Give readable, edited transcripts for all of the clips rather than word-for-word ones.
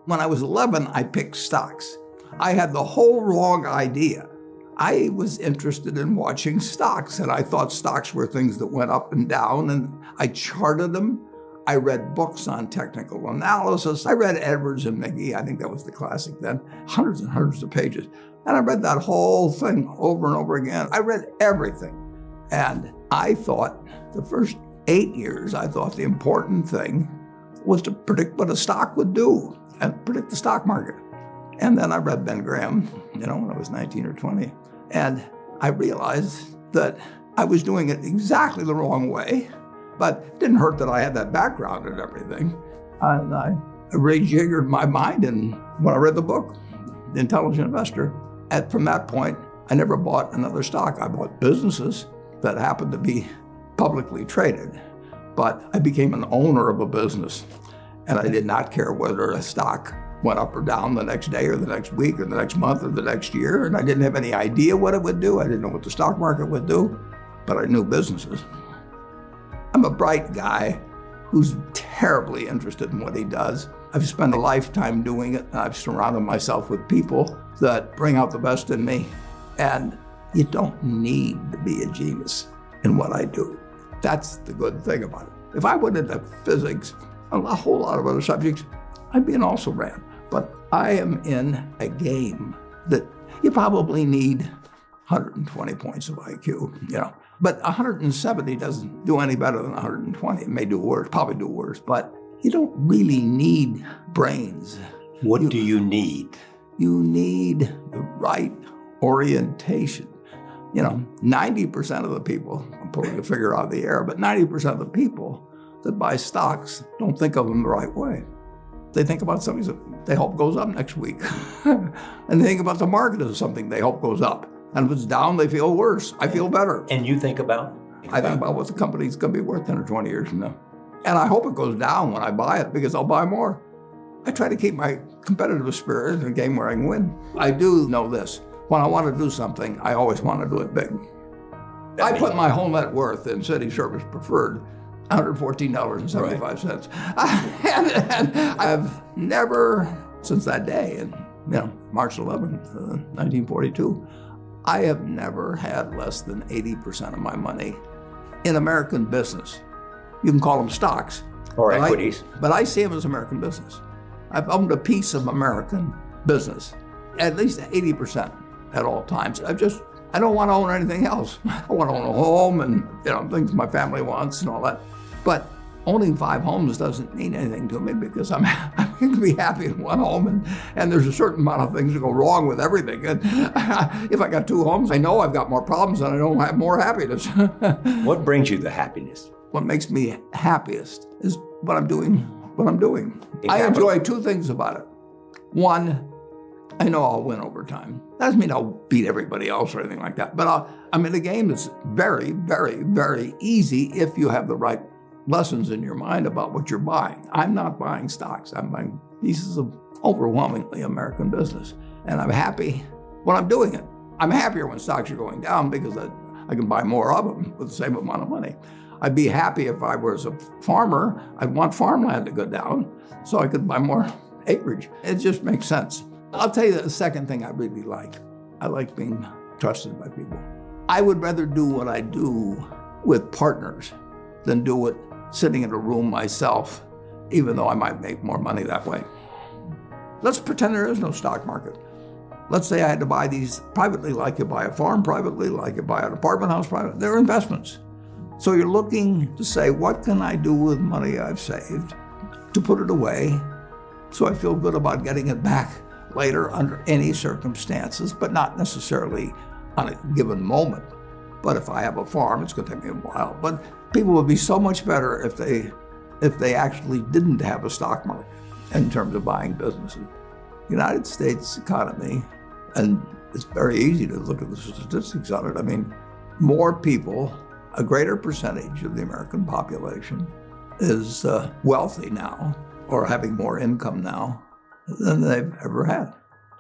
When I was 11, I picked stocks. I had the whole wrong idea. I was interested in watching stocks, and I thought stocks were things that went up and down, and I charted them. I read books on technical analysis. I read Edwards and McGee. I think that was the classic then. Hundreds and hundreds of pages. And I read that whole thing over and over again. I read everything. And I thought the first 8 years, I thought the important thing was to predict what a stock would do and predict the stock market. And then I read Ben Graham, when I was 19 or 20. And I realized that I was doing it exactly the wrong way, but it didn't hurt that I had that background and everything. And I rejiggered my mind, and when I read the book, The Intelligent Investor, and from that point, I never bought another stock. I bought businesses that happened to be publicly traded, but I became an owner of a business, and I did not care whether a stock went up or down the next day or the next week or the next month or the next year, and I didn't have any idea what it would do. I didn't know what the stock market would do, but I knew businesses. I'm a bright guy who's terribly interested in what he does. I've spent a lifetime doing it, and I've surrounded myself with people that bring out the best in me. And you don't need to be a genius in what I do. That's the good thing about it. If I went into physics, a whole lot of other subjects, I'd be an also-ran. But I am in a game that you probably need 120 points of IQ, But 170 doesn't do any better than 120. It may do worse, probably do worse, but you don't really need brains. What do you need? You need the right orientation. 90% of the people, I'm pulling a figure out of the air, but 90% of the people that buy stocks don't think of them the right way. They think about something that they hope goes up next week. And they think about the market as something they hope goes up. And if it's down, they feel worse. I feel better. And you think about? I think about what the company's going to be worth 10 or 20 years from now. And I hope it goes down when I buy it because I'll buy more. I try to keep my competitive spirit in a game where I can win. I do know this. When I want to do something, I always want to do it big. I put my whole net worth in City Service Preferred, $114.75. And I've never, since that day, and March 11th, 1942, I have never had less than 80% of my money in American business. You can call them stocks. Or equities. But I see them as American business. I've owned a piece of American business, at least 80% at all times. I don't want to own anything else. I want to own a home and things my family wants and all that. But owning 5 homes doesn't mean anything to me because I'm going to be happy in one home, and there's a certain amount of things that go wrong with everything. And if I got 2 homes, I know I've got more problems and I don't have more happiness. What brings you the happiness? What makes me happiest is what I'm doing. I enjoy 2 things about it. One, I know I'll win over time. That doesn't mean I'll beat everybody else or anything like that, but I'm in a game that's very, very, very easy if you have the right lessons in your mind about what you're buying. I'm not buying stocks. I'm buying pieces of overwhelmingly American business, and I'm happy when I'm doing it. I'm happier when stocks are going down because I can buy more of them with the same amount of money. I'd be happy if I was a farmer. I'd want farmland to go down so I could buy more acreage. It just makes sense. I'll tell you the second thing I really like. I like being trusted by people. I would rather do what I do with partners than do it sitting in a room myself, even though I might make more money that way. Let's pretend there is no stock market. Let's say I had to buy these privately, like you buy a farm privately, like you buy an apartment house privately. They're investments. So you're looking to say, what can I do with money I've saved to put it away so I feel good about getting it back later under any circumstances, but not necessarily on a given moment. But if I have a farm, it's going to take me a while. But people would be so much better if they actually didn't have a stock market in terms of buying businesses. The United States economy, and it's very easy to look at the statistics on it. I mean, more people, a greater percentage of the American population is wealthy now or having more income now than they've ever had.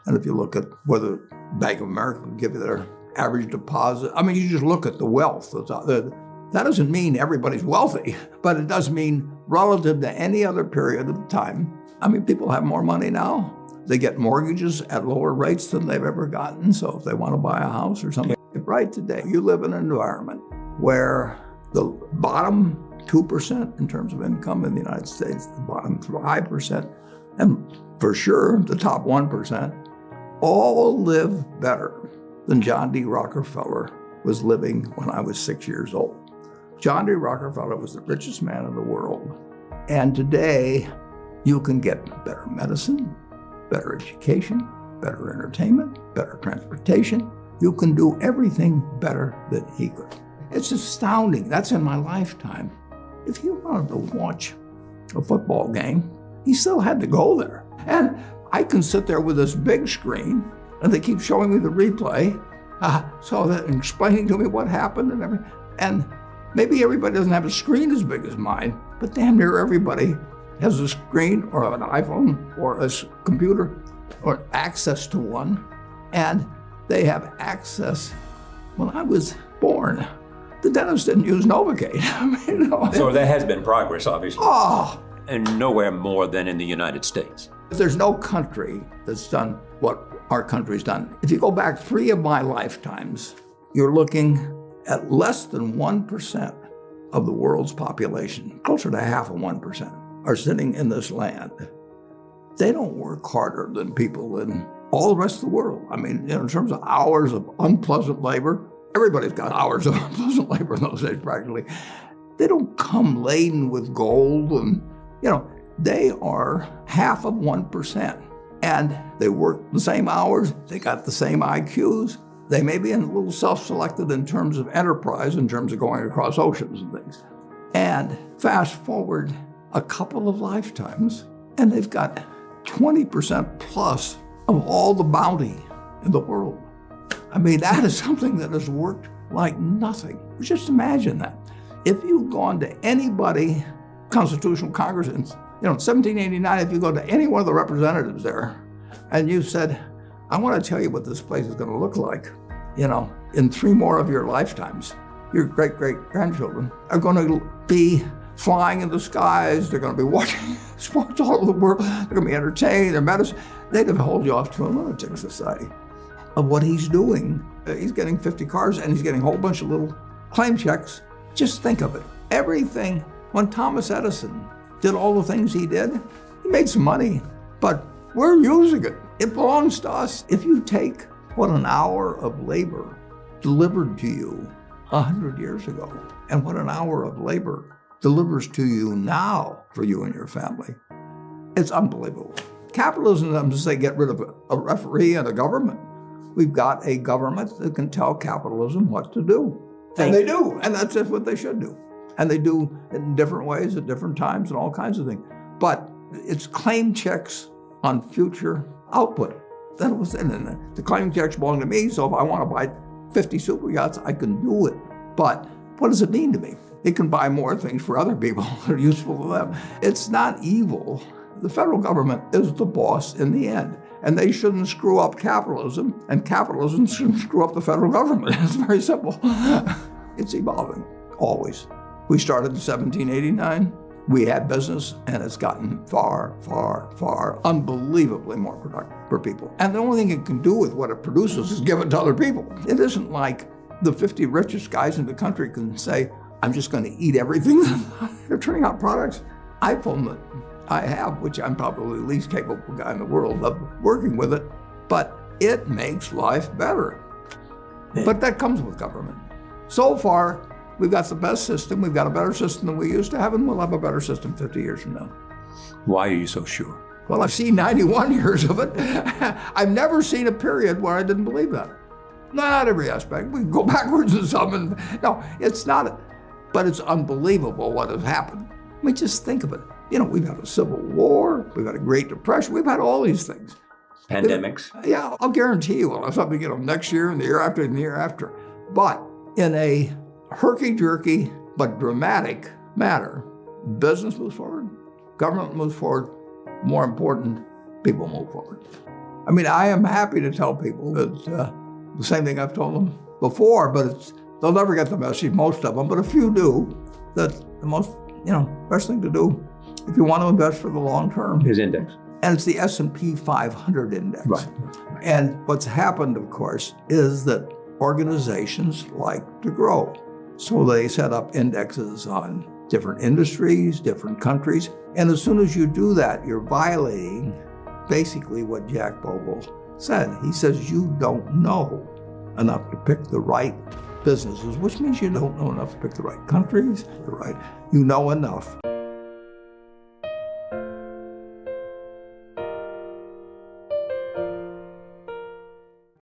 And if you look at whether Bank of America will give you their average deposit, I mean, you just look at the wealth that's out there. That doesn't mean everybody's wealthy, but it does mean relative to any other period of time, I mean, people have more money now. They get mortgages at lower rates than they've ever gotten. So if they want to buy a house or something, right today, you live in an environment where the bottom 2% in terms of income in the United States, the bottom 5%, and for sure the top 1%, all live better than John D. Rockefeller was living when I was 6 years old. John D. Rockefeller was the richest man in the world. And today, you can get better medicine, better education, better entertainment, better transportation. You can do everything better than he could. It's astounding. That's in my lifetime. If he wanted to watch a football game, he still had to go there. And I can sit there with this big screen, and they keep showing me the replay, so that and explaining to me what happened and everything. And maybe everybody doesn't have a screen as big as mine, but damn near everybody has a screen or an iPhone or a computer or access to one. And they have access. When I was born, the dentist didn't use Novocaine. So there has been progress, obviously. Oh, And nowhere more than in the United States. there's no country that's done what our country's done. If you go back 3 of my lifetimes, you're looking at less than 1% of the world's population, closer to half of 1%, are sitting in this land. They don't work harder than people in all the rest of the world. I mean, in terms of hours of unpleasant labor, everybody's got hours of unpleasant labor in those days practically. They don't come laden with gold and, they are half of 1%. And they work the same hours, they got the same IQs. They may be a little self-selected in terms of enterprise, in terms of going across oceans and things. And fast forward a couple of lifetimes, and they've got 20% plus of all the bounty in the world. I mean, that is something that has worked like nothing. Just imagine that. If you've gone to anybody, Constitutional Congress, in 1789, if you go to any one of the representatives there, and you said, I want to tell you what this place is going to look like, in 3 more of your lifetimes, your great-great-grandchildren are going to be flying in the skies, they're going to be watching sports all over the world, they're going to be entertained, their medicine. They'd have hold you off to a lunatic society of what he's doing. He's getting 50 cars and he's getting a whole bunch of little claim checks. Just think of it. Everything, when Thomas Edison did all the things he did, he made some money, but we're using it. It belongs to us. If you take what an hour of labor delivered to you 100 years ago and what an hour of labor delivers to you now for you and your family, it's unbelievable. Capitalism doesn't say get rid of a referee and a government. We've got a government that can tell capitalism what to do. And they do, and that's just what they should do. And they do it in different ways at different times and all kinds of things. But it's claim checks on future output. That was it. And the claim checks belong to me, so if I want to buy 50 super yachts, I can do it. But what does it mean to me? It can buy more things for other people that are useful to them. It's not evil. The federal government is the boss in the end. And they shouldn't screw up capitalism, and capitalism shouldn't screw up the federal government. It's very simple. It's evolving, always. We started in 1789. We had business, and it's gotten far, far, far, unbelievably more productive for people. And the only thing it can do with what it produces is give it to other people. It isn't like the 50 richest guys in the country can say, I'm just going to eat everything. They're turning out products. iPhone that I have, which I'm probably the least capable guy in the world of working with it, but it makes life better. But that comes with government. So far, we've got the best system. We've got a better system than we used to have, and we'll have a better system 50 years from now. Why are you so sure? Well, I've seen 91 years of it. I've never seen a period where I didn't believe that. Not every aspect. We can go backwards in some, and no, it's not. But it's unbelievable what has happened. I mean, just think of it. We've had a civil war, we've had a Great Depression, we've had all these things. Pandemics? Yeah, I'll guarantee you we'll have something, next year and the year after and the year after. But in a herky-jerky but dramatic matter, business moves forward, government moves forward, more important, people move forward. I mean, I am happy to tell people that the same thing I've told them before, but they'll never get the message, most of them, but a few do, that the most, best thing to do if you want to invest for the long term, His index. and it's the S&P 500 index. Right. And what's happened, of course, is that organizations like to grow. So they set up indexes on different industries, different countries. And as soon as you do that, you're violating basically what Jack Bogle said. He says you don't know enough to pick the right businesses, which means you don't know enough to pick the right countries, you know enough